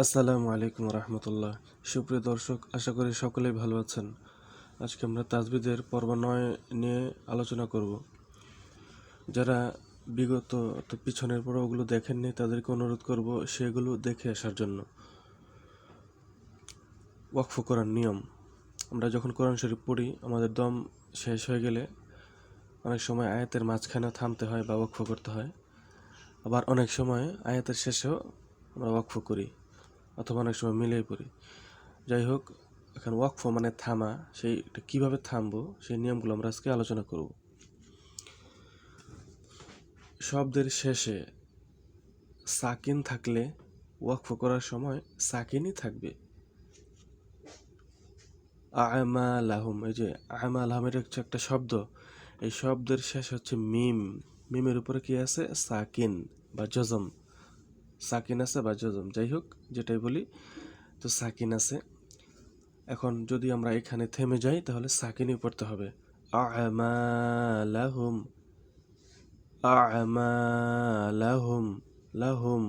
আসসালামু আলাইকুম রহমতুল্লাহ। সুপ্রিয় দর্শক, আশা করি সকলেই ভালো আছেন। আজকে আমরা তাজবিদের পর্ব 9 নিয়ে আলোচনা করব। যারা বিগত পিছনের পর্বগুলো দেখেননি তাদেরকে অনুরোধ করব সেগুলো দেখে আসার জন্য। ওয়াকফ করার নিয়ম: আমরা যখন কোরআন শরীফ পড়ি, আমাদের দম শেষ হয়ে গেলে অনেক সময় আয়াতের মাঝখানে থামতে হয় বা ওয়াকফ করতে হয়। আবার অনেক সময় আয়াতের শেষেও আমরা ওয়াকফ করি, অথবা অনেক সময় মিলেই পড়ি। যাই হোক, এখন ওয়াকফ মানে থামা, সেইটা কীভাবে থামবো সেই নিয়মগুলো আমরা আজকে আলোচনা করব। শব্দের শেষে সাকিন থাকলে ওয়াকফ করার সময় সাকিনই থাকবে। আমালাহুম, এই যে আমালাহুমের হচ্ছে একটা শব্দ, এই শব্দের শেষ হচ্ছে মিম। মিমের উপরে কি আছে? সাকিন বা জজম। সাকিন আছে বা জজম, যাই হোক যেটাই বলি, তো সাকিন আছে। এখন যদি আমরা এখানে থেমে যাই তাহলে সাকিনই পড়তে হবে। আমালাহুম, আমালাহুম, লাহুম,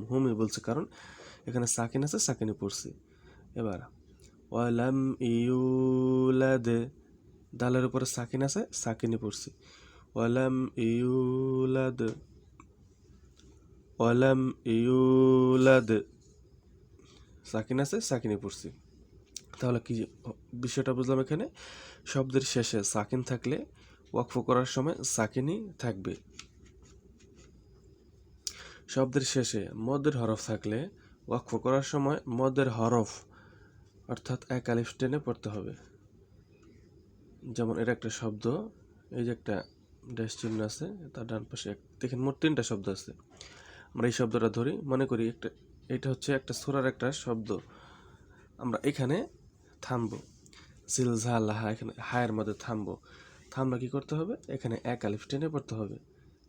হুমই বলছে, কারণ এখানে সাকিন আছে, সাকিনই পড়ছি। এবার ওয়ালাম ইউলাদ, দালের উপরে সাকিন আছে, সাকিনই পড়ছি। ওয়ালাম ইউলাদ, ওয়ালাম ইউলাদ, সাকিন আছে, সাকিনই পড়ছি। তাহলে কি বিষয়টা বুঝলাম? এখানে শব্দের শেষে সাকিন থাকলে ওয়াকফ করার সময় সাকিনই থাকবে। শব্দের শেষে মদের হরফ থাকলে ওয়াকফ করার সময় মদের হরফ অর্থাৎ এক আলিফ টেনে পড়তে হবে। যেমন এর একটা শব্দ, এই যে একটা ড্যাশ চিহ্ন আছে, তার ডান পাশে দেখেন মোট 3টা শব্দ আছে। আমরা এই শব্দটা ধরি, মনে করি এটা হচ্ছে একটা সূরার একটা শব্দ। আমরা এখানে থামবো, জিলজালাহা, এখানে হায়ের মধ্যে থামবো। থামলে কি করতে হবে? এখানে এক আলিফ টেনে পড়তে হবে,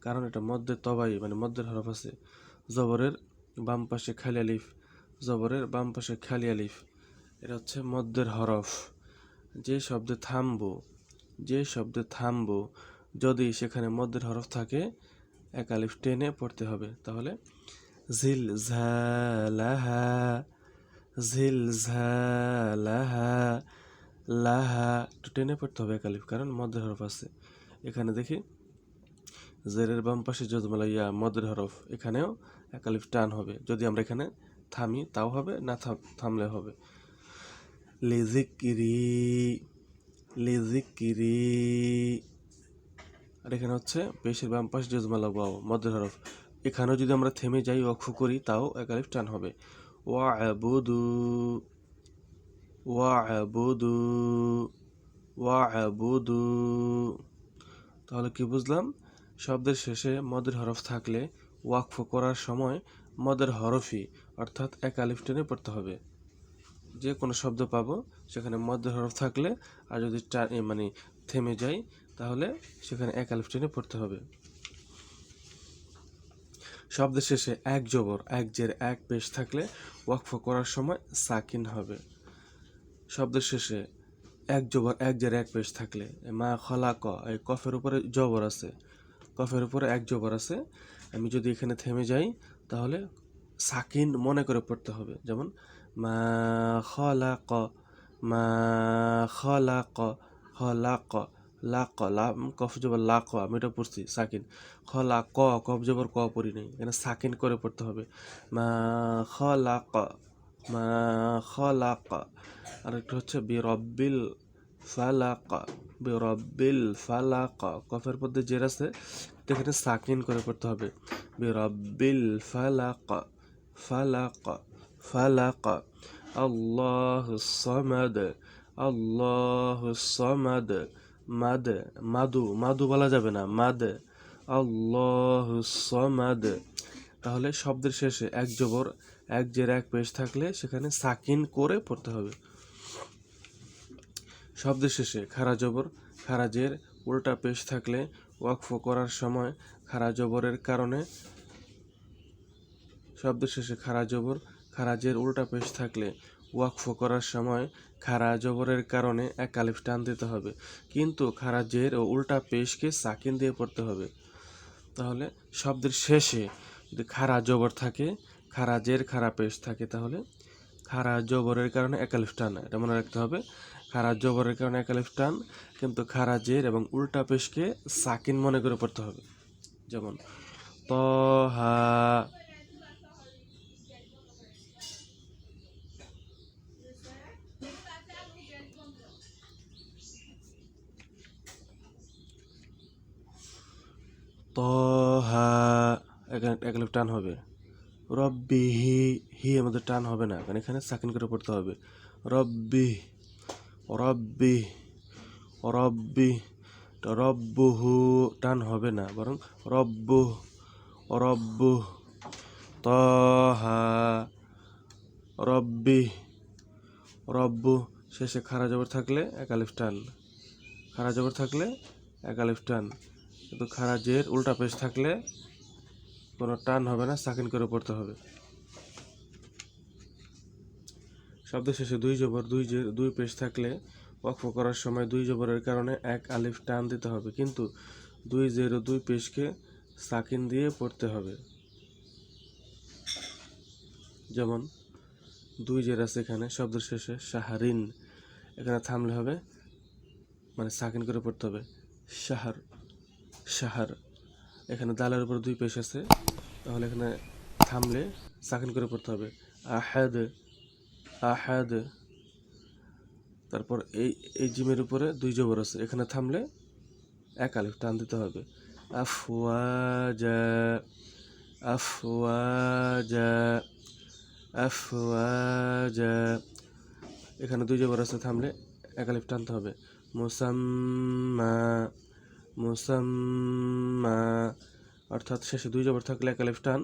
কারণ এটা মধ্যে তবাই মানে মধ্যের হরফ আছে। জবরের বাম পাশে খালি আলিফ, জবরের বাম পাশে খালি আলিফ, এটা হচ্ছে মধ্যের হরফ। যে শব্দে থামবো যদি সেখানে মধ্যের হরফ থাকে, এক আলিফ টেনে পড়তে হবে। তাহলে জিলজালাহা, জিলজালাহা, লাহা, একটু টেনে পড়তে হবে এক আলিফ, কারণ মধ্যের হরফ আছে। এখানে দেখি জেরের বাম পাশে জজমালা ইয়া মদের হরফ, এখানেও এক আলিফ টান হবে। যদি আমরা এখানে থামি তাও হবে, না থামলে হবে। লিজিকিরি, লিজিকিরি, আর এখানে হচ্ছে পেশের বাম পাশে জজমালা ওয়াও মদের হরফ, এখানেও যদি আমরা থেমে যাই ওয়াকফ করি তাও এক আলিফ টান হবে। ওয়াবুদু, ওয়াবুদু, ওয়াবুদু। তাহলে কি বুঝলাম? শব্দের শেষে মদের হরফ থাকলে ওয়াকফ করার সময় মদের হরফই অর্থাৎ এক আলিফ টেনে পড়তে হবে। যে কোনো শব্দ পাবো সেখানে মদের হরফ থাকলে, আর যদি মানে থেমে যাই তাহলে সেখানে এক আলিফ টেনে পড়তে হবে। শব্দের শেষে এক জবর, এক জের, এক পেশ থাকলে ওয়াকফ করার সময় সাকিন হবে। শব্দের শেষে এক জবর, এক জের, এক পেশ থাকলে মা খলাক, এই কফের উপরে জবর আছে, কফের উপরে এক জবর আছে, আমি যদি এখানে থেমে যাই তাহলে সাকিন মনে করে পড়তে হবে। যেমন মা খলাক, মা খলাক, খলাক, লাক, লাম কফ জবর লাক, আমি এটা পড়ছি সাকিন। খলাক, কফ জবর ক পড়ি নেই, এখানে সাকিন করে পড়তে হবে। মা খলাক, মা খলাক। আরেকটা হচ্ছে বিরব্বিল ফালাক, বিরব্বিল ফালাক, কফের মধ্যে জের আছে, এখানে সাকিন করে পড়তে হবে। বিরব্বিল ফালাক, ফালাক, ফালাক। আল্লাহুস সামাদ, আল্লাহুস সামাদ, মাদ, মাদু বলা যাবে না, মাদ, আল্লাহুস সামাদ। তাহলে শব্দের শেষে এক জবর, এক জের, এক পেশ থাকলে সেখানে সাকিন করে পড়তে হবে। শব্দের শেষে খারা জবর, খারা জের, উল্টা পেশ থাকলে ওয়াকফ করার সময় খারা জবরের কারণে, শব্দের শেষে খারা জবর, খারা জের, উল্টা পেশ থাকলে ওয়াকফ করার সময় খারা জবরের কারণে এক আলিফ টান দিতে হবে, কিন্তু খারা জের ও উল্টা পেশকে সাকিন দিয়ে পড়তে হবে। তাহলে শব্দের শেষে যদি খারা জবর থাকে খারা জের খারা পেশ থাকে তাহলে খারা জবরের কারণে এক আলিফ টান, এটা মনে রাখতে হবে। খারা জবরের কারণে এক আলিফ টান, কিন্তু খারা জের এবং উল্টা পেশকে সাকিন মনে করে পড়তে হবে। যেমন তহা, তহা এখানে এক আলিফ টান হবে। রব্বিহি, হি আমাদের টান হবে না, কারণ এখানে সাকিন করে পড়তে হবে। রব্বি, রব্বি, রব্বি, রব্বুহু টান হবে না, বরং রব্বু, রব্বু, তহা, রব্বি, রব্বু। শেষে খারা জবর থাকলে এক আলিফ টান, খারা জবর থাকলে এক আলিফ টান, কিন্তু খারা জের উল্টা পেশ থাকলে কোনো টান হবে না, সাকিন করে পড়তে হবে। শব্দ শেষে দুই জবর দুই জের দুই পেশ থাকলে ওয়াকফ করার সময় দুই জবরের কারণে এক আলিফ টান দিতে হবে, কিন্তু দুই জের ও দুই পেশকে সাকিন দিয়ে পড়তে হবে। যেমন দুই জের আছে এখানে শব্দের শেষে শাহরিন, এখানে থামলে হবে, মানে সাকিন করে পড়তে হবে শাহর, শাহর। এখানে দালের উপর দুই পেশ আছে, তাহলে এখানে থামলে সাকিন করে পড়তে হবে আহাদ, আহাদ। তারপর এই জিমের উপরে দুই জবর আছে, এখানে থামলে এক আলিফ টান দিতে হবে আফওয়াজা, আফওয়াজা, আফওয়াজা। এখানে দুই জবর আছে, থামলে এক আলিফ টানতে হবে মুসাম্মা, মুসাম্মা। অর্থাৎ শেষে দুই জবর থাকলে এক আলিফ টান,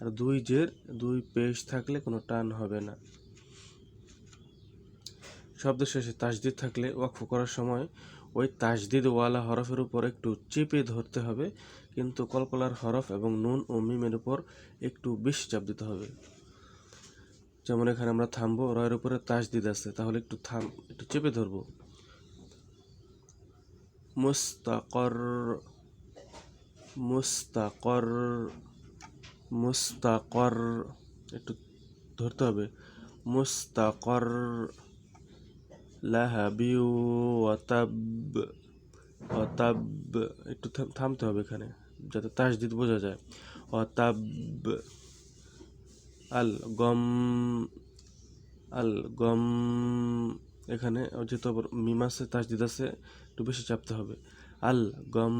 আর দুই জের দুই পেশ থাকলে কোনো টান হবে না। শব্দের শেষে তাসদিদ থাকলে ওয়াকফ করার সময় ওই তাসদিদ ওয়ালা হরফের উপর একটু চেপে ধরতে হবে, কিন্তু কলকলার হরফ এবং নুন ও মিমের উপর একটু বেশি চাপ দিতে হবে। যেমন এখানে আমরা থামবো, রয়ের উপরে তাসদিদ আছে, তাহলে একটু চেপে ধরবো। মুস্তাকর, মুস্তাকর, মুস্তাকর, একটু ধরতে হবে মুস্তাকর। লাহাবিউ ওয়াতাব, ওয়াতাব, একটু থামতে হবে এখানে যাতে তাসদিদ বোঝা যায়। ওয়াতাব। আল গম, আল গম, এখানে যেহেতু আবার মিম আছে তাসদিদ আছে, একটু বেশি চাপতে হবে আল গম।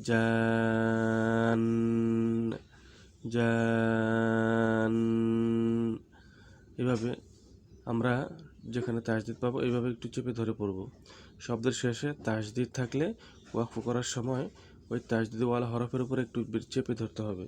জান, জান। এভাবে আমরা যেখানে তাসদিদ পাবো এইভাবে একটু চেপে ধরে পড়বো। শব্দের শেষে তাসদিদ থাকলে ওয়াকফ করার সময় ওই তাসদিদ ওয়ালা হরফের উপর একটু চেপে ধরতে হবে।